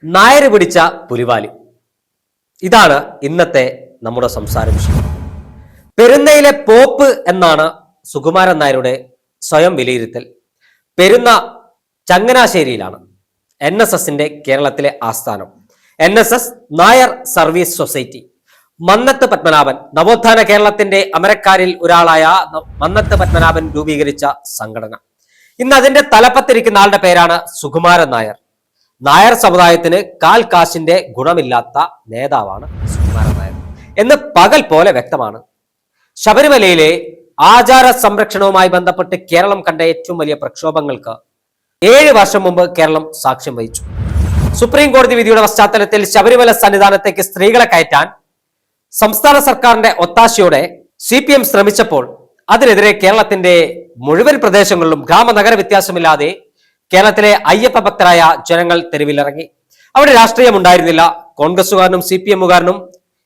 നായര് പിടിച്ച പുലിവാലി. ഇതാണ് ഇന്നത്തെ നമ്മുടെ സംസാര വിഷയം. പെരുന്നയിലെ പോപ്പ് എന്നാണ് സുകുമാരൻ നായരുടെ സ്വയം വിലയിരുത്തൽ. പെരുന്ന ചങ്ങനാശ്ശേരിയിലാണ് NSSന്റെ കേരളത്തിലെ ആസ്ഥാനം. NSS Nair service society. Mannath Padmanabhan, നവോത്ഥാന കേരളത്തിന്റെ അമരക്കാരിൽ ഒരാളായ മന്നത്ത് പത്മനാഭൻ രൂപീകരിച്ച സംഘടന. ഇന്ന് അതിന്റെ തലപ്പത്തിരിക്കുന്ന ആളുടെ പേരാണ് സുകുമാരൻ നായർ. നായർ സമുദായത്തിന് കാൽ കാശിന്റെ ഗുണമില്ലാത്ത നേതാവാണ് സുകുമാരൻ നായർ എന്ന് പകൽ പോലെ വ്യക്തമാണ്. ശബരിമലയിലെ ആചാര സംരക്ഷണവുമായി ബന്ധപ്പെട്ട് കേരളം കണ്ട ഏറ്റവും വലിയ പ്രക്ഷോഭങ്ങൾക്ക് 7 വർഷം മുമ്പ് കേരളം സാക്ഷ്യം വഹിച്ചു. സുപ്രീം കോടതി വിധിയുടെ പശ്ചാത്തലത്തിൽ ശബരിമല സന്നിധാനത്തേക്ക് സ്ത്രീകളെ കയറ്റാൻ സംസ്ഥാന സർക്കാരിന്റെ ഒത്താശയോടെ CPM ശ്രമിച്ചപ്പോൾ അതിനെതിരെ കേരളത്തിന്റെ മുഴുവൻ പ്രദേശങ്ങളിലും ഗ്രാമനഗര വ്യത്യാസമില്ലാതെ കേരളത്തിലെ അയ്യപ്പ ഭക്തരായ ജനങ്ങൾ തെരുവിലിറങ്ങി. അവിടെ രാഷ്ട്രീയം ഉണ്ടായിരുന്നില്ല. കോൺഗ്രസുകാരനും CPMകാരനും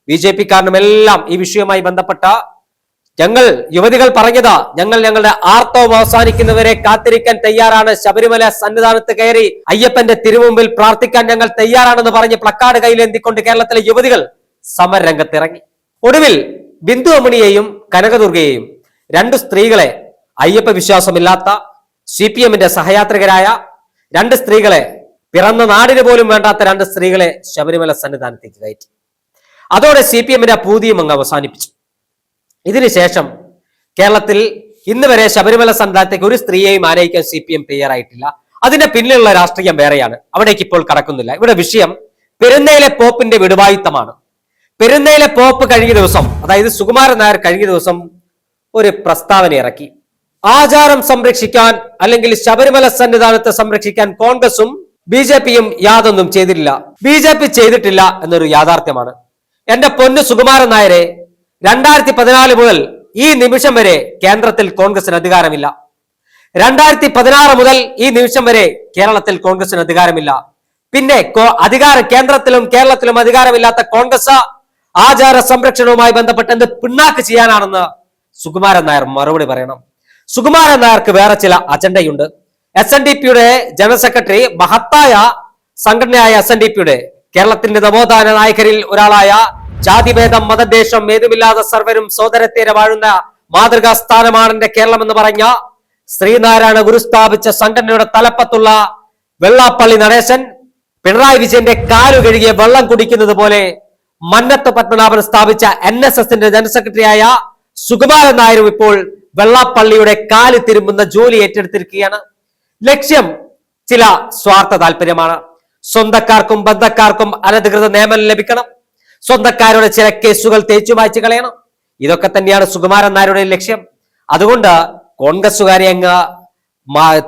BJPക്കാരനും എല്ലാം ഈ വിഷയവുമായി ബന്ധപ്പെട്ട ഞങ്ങൾ യുവതികൾ പറഞ്ഞതാ, ഞങ്ങളുടെ ആർത്തവം അവസാനിക്കുന്നവരെ കാത്തിരിക്കാൻ തയ്യാറാണ്, ശബരിമല സന്നിധാനത്ത് കയറി അയ്യപ്പന്റെ തിരുമുമ്പിൽ പ്രാർത്ഥിക്കാൻ ഞങ്ങൾ തയ്യാറാണെന്ന് പറഞ്ഞ് പ്ലക്കാർഡ് കയ്യിലെന്തിക്കൊണ്ട് കേരളത്തിലെ യുവതികൾ സമരരംഗത്തിറങ്ങി. ഒടുവിൽ ബിന്ദു അമ്മിണിയെയും കനകദുർഗയെയും 2 സ്ത്രീകളെ, അയ്യപ്പ വിശ്വാസമില്ലാത്ത CPMന്റെ സഹയാത്രികരായ 2 സ്ത്രീകളെ, പിറന്ന നാടിന് പോലും വേണ്ടാത്ത 2 സ്ത്രീകളെ ശബരിമല സന്നിധാനത്തേക്ക് കയറ്റി. അതോടെ CPMന്റെ പൂതിയും അങ്ങ് അവസാനിപ്പിച്ചു. ഇതിനുശേഷം കേരളത്തിൽ ഇന്ന് വരെ ശബരിമല സന്നിധാനത്തേക്ക് ഒരു സ്ത്രീയെയും ആനയിക്കാൻ CPM തയ്യാറായിട്ടില്ല. അതിന്റെ പിന്നിലുള്ള രാഷ്ട്രീയം വേറെയാണ്. അവിടേക്ക് ഇപ്പോൾ കടക്കുന്നില്ല. ഇവിടെ വിഷയം പെരുന്നയിലെ പോപ്പിന്റെ വിടുവായുത്തമാണ്. പെരുന്നയിലെ പോപ്പ് കഴിഞ്ഞ ദിവസം, അതായത് സുകുമാരൻ നായർ കഴിഞ്ഞ ദിവസം ഒരു പ്രസ്താവന ഇറക്കി. ആചാരം സംരക്ഷിക്കാൻ അല്ലെങ്കിൽ ശബരിമല സന്നിധാനത്തെ സംരക്ഷിക്കാൻ കോൺഗ്രസും BJPയും യാതൊന്നും ചെയ്തിട്ടില്ല, BJP ചെയ്തിട്ടില്ല എന്നൊരു യാഥാർത്ഥ്യമാണ്. എന്റെ പൊന്നു സുകുമാരൻ നായരെ, 2014 മുതൽ ഈ നിമിഷം വരെ കേന്ദ്രത്തിൽ കോൺഗ്രസിന് അധികാരമില്ല. 2016 മുതൽ ഈ നിമിഷം വരെ കേരളത്തിൽ കോൺഗ്രസിന് അധികാരമില്ല. പിന്നെ കേന്ദ്രത്തിലും കേരളത്തിലും അധികാരമില്ലാത്ത കോൺഗ്രസ് ആചാര സംരക്ഷണവുമായി ബന്ധപ്പെട്ട് എന്ത് പിണ്ണാക്ക് ചെയ്യാനാണെന്ന് സുകുമാരൻ നായർ മറുപടി പറയണം. സുകുമാരൻ നായർക്ക് വേറെ ചില അജണ്ടയുണ്ട്. SNDPയുടെ ജനറൽ സെക്രട്ടറി, മഹത്തായ സംഘടനയായ SNDPയുടെ കേരളത്തിന്റെ നവോത്ഥാന നായകരിൽ ഒരാളായ ജാതിഭേദം മതദേശം ഏതുമില്ലാതെ സർവരും സോദരത്തേരെ വാഴുന്ന മാതൃകാ സ്ഥാനമാണ് എന്റെ കേരളം എന്ന് പറഞ്ഞ ശ്രീനാരായണ ഗുരു സ്ഥാപിച്ച സംഘടനയുടെ തലപ്പത്തുള്ള വെള്ളാപ്പള്ളി നടേശൻ പിണറായി വിജയന്റെ കാലു കഴുകിയ വെള്ളം കുടിക്കുന്നത് പോലെ മന്നത്ത് പത്മനാഭൻ സ്ഥാപിച്ച NSSന്റെ ജനറൽ സെക്രട്ടറിയായ സുകുമാരൻ നായരും ഇപ്പോൾ വെള്ളാപ്പള്ളിയുടെ കാല് തിരുമ്പുന്ന ജോലി ഏറ്റെടുത്തിരിക്കുകയാണ്. ലക്ഷ്യം ചില സ്വാർത്ഥ താല്പര്യമാണ്. സ്വന്തക്കാർക്കും ബന്ധക്കാർക്കും അനധികൃത നിയമനം ലഭിക്കണം, സ്വന്തക്കാരുടെ ചില കേസുകൾ തേച്ചു മായ്ച്ചു കളയണം. ഇതൊക്കെ തന്നെയാണ് സുകുമാരൻ നായരുടെ ലക്ഷ്യം. അതുകൊണ്ട് കോൺഗ്രസുകാരെ അങ്ങ്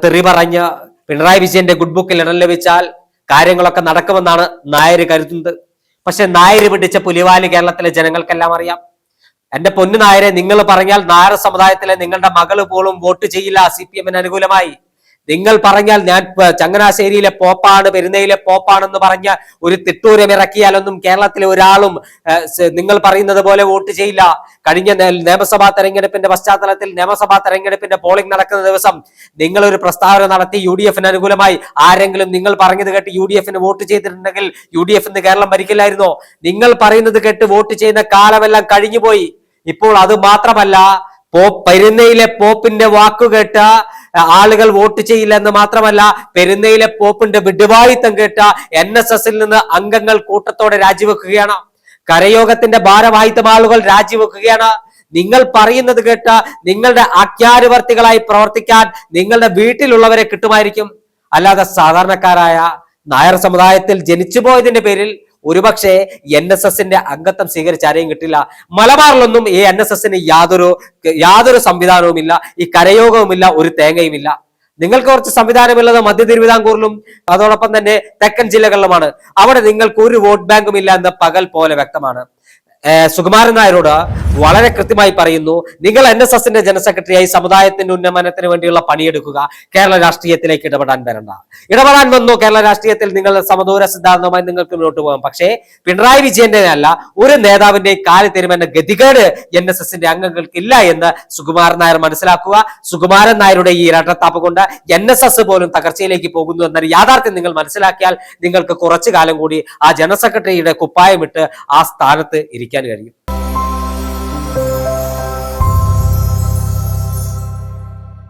തെറി പറഞ്ഞ് പിണറായി വിജയന്റെ ഗുഡ് ബുക്കിൽ ഇടം ലഭിച്ചാൽ കാര്യങ്ങളൊക്കെ നടക്കുമെന്നാണ് നായർ കരുതുന്നത്. പക്ഷെ നായർ പിടിച്ച പുലിവാലി കേരളത്തിലെ ജനങ്ങൾക്കെല്ലാം അറിയാം. എന്റെ പൊന്നു നായരെ, നിങ്ങൾ പറഞ്ഞാൽ നായർ സമുദായത്തിലെ നിങ്ങളുടെ മകള് പോലും വോട്ട് ചെയ്യില്ല CPMന് അനുകൂലമായി. നിങ്ങൾ പറഞ്ഞാൽ ഞാൻ ചങ്ങനാശ്ശേരിയിലെ പോപ്പാണ്, പെരുന്നയിലെ പോപ്പാണെന്ന് പറഞ്ഞ ഒരു തിട്ടൂരം ഇറക്കിയാലൊന്നും കേരളത്തിലെ ഒരാളും നിങ്ങൾ പറയുന്നത് പോലെ വോട്ട് ചെയ്യില്ല. കഴിഞ്ഞ നിയമസഭാ തെരഞ്ഞെടുപ്പിന്റെ പശ്ചാത്തലത്തിൽ നിയമസഭാ തെരഞ്ഞെടുപ്പിന്റെ പോളിംഗ് നടക്കുന്ന ദിവസം നിങ്ങൾ ഒരു പ്രസ്താവന നടത്തി UDFന് അനുകൂലമായി. ആരെങ്കിലും നിങ്ങൾ പറഞ്ഞത് കേട്ട് UDFന് വോട്ട് ചെയ്തിട്ടുണ്ടെങ്കിൽ UDF കേരളം ഭരിക്കില്ലായിരുന്നോ? നിങ്ങൾ പറയുന്നത് കേട്ട് വോട്ട് ചെയ്യുന്ന കാലമെല്ലാം കഴിഞ്ഞുപോയി. ഇപ്പോൾ അത് മാത്രമല്ല, പെരുന്നയിലെ പോപ്പിന്റെ വാക്കുകേട്ട ആളുകൾ വോട്ട് ചെയ്യില്ല എന്ന് മാത്രമല്ല, പെരുന്നയിലെ പോപ്പിന്റെ വിടുവായുത്തം കേട്ട NSSൽ നിന്ന് അംഗങ്ങൾ കൂട്ടത്തോടെ രാജിവെക്കുകയാണ്. കരയോഗത്തിന്റെ ഭാരവാഹിത്വം ആളുകൾ രാജിവെക്കുകയാണ്. നിങ്ങൾ പറയുന്നത് കേട്ട നിങ്ങളുടെ ആജ്ഞാനുവർത്തികളായി പ്രവർത്തിക്കാൻ നിങ്ങളുടെ വീട്ടിലുള്ളവരെ കിട്ടുമായിരിക്കും. അല്ലാതെ സാധാരണക്കാരായ നായർ സമുദായത്തിൽ ജനിച്ചു പോയതിന്റെ പേരിൽ ഒരുപക്ഷെ NSSന്റെ അംഗത്വം സ്വീകരിച്ച് ആരെയും കിട്ടില്ല. മലബാറിലൊന്നും ഈ NSSന് യാതൊരു സംവിധാനവുമില്ല, ഈ കരയോഗവുമില്ല, ഒരു തേങ്ങയുമില്ല. നിങ്ങൾക്ക് കുറച്ച് സംവിധാനമുള്ളത് മധ്യ തിരുവിതാംകൂറിലും അതോടൊപ്പം തന്നെ തെക്കൻ ജില്ലകളിലുമാണ്. അവിടെ നിങ്ങൾക്ക് ഒരു വോട്ട് ബാങ്കും ഇല്ല എന്ന് പകൽ പോലെ വ്യക്തമാണ്. സുകുമാരൻ നായരോട് വളരെ കൃത്യമായി പറയുന്നു, നിങ്ങൾ NSSന്റെ ജനറൽ സെക്രട്ടറിയായി സമുദായത്തിന്റെ ഉന്നമനത്തിന് വേണ്ടിയുള്ള പണിയെടുക്കുക, കേരള രാഷ്ട്രീയത്തിലേക്ക് ഇടപെടാൻ വരണ്ട. ഇടപെടാൻ വന്നു കേരള രാഷ്ട്രീയത്തിൽ നിങ്ങൾ സമദൂര സിദ്ധാന്തവുമായി നിങ്ങൾക്ക് മുന്നോട്ട് പോകാം. പക്ഷേ പിണറായി വിജയന്റെ അല്ല ഒരു നേതാവിന്റെ കാല് തരുമെന്ന ഗതികേട് NSSന്റെ അംഗങ്ങൾക്കില്ല എന്ന് സുകുമാരൻ നായർ മനസ്സിലാക്കുക. സുകുമാരൻ നായരുടെ ഈ ഇരട്ടത്താപ്പ് കൊണ്ട് NSS പോലും തകർച്ചയിലേക്ക് പോകുന്നു എന്നൊരു യാഥാർത്ഥ്യം നിങ്ങൾ മനസ്സിലാക്കിയാൽ നിങ്ങൾക്ക് കുറച്ചു കാലം കൂടി ആ ജനറൽ സെക്രട്ടറിയുടെ കുപ്പായമിട്ട് ആ സ്ഥാനത്ത് ഇരിക്കാൻ കഴിയും.